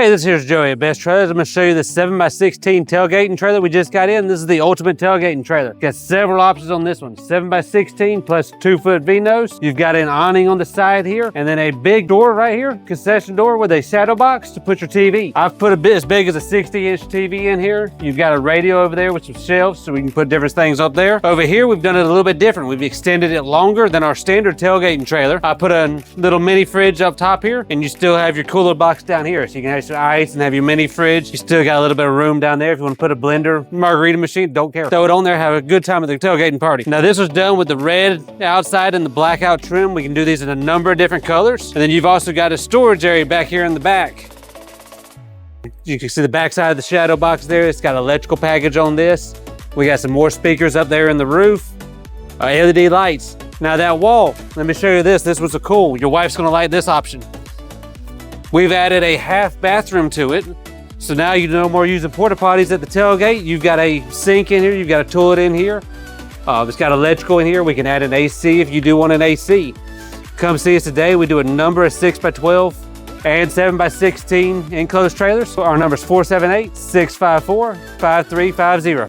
Hey, this here's Joey at Best Trailers. I'm gonna show you the 7x16 tailgating trailer we just got in. This is the ultimate tailgating trailer. Got several options on this one. 7x16 plus 2-foot V-nose. You've got an awning on the side here, and then a big door right here, concession door with a shadow box to put your TV. I've put a bit as big as a 60-inch TV in here. You've got a radio over there with some shelves so we can put different things up there. Over here, we've done it a little bit different. We've extended it longer than our standard tailgating trailer. I put a little mini fridge up top here, and you still have your cooler box down here, so you can have some ice and have your mini fridge. You still got a little bit of room down there if you want to put a blender, margarita machine, don't care. Throw it on there, have a good time at the tailgating party. Now this was done with the red outside and the blackout trim. We can do these in a number of different colors. And then you've also got a storage area back here in the back. You can see the back side of the shadow box there. It's got an electrical package on this. We got some more speakers up there in the roof. LED lights. Now that wall, let me show you this. This was cool. Your wife's gonna like this option. We've added a half bathroom to it. So now you no more using porta potties at the tailgate. You've got a sink in here. You've got a toilet in here. It's got electrical in here. We can add an AC if you do want an AC. Come see us today. We do a number of 6x12 and 7x16 enclosed trailers. Our number is 478-654-5350.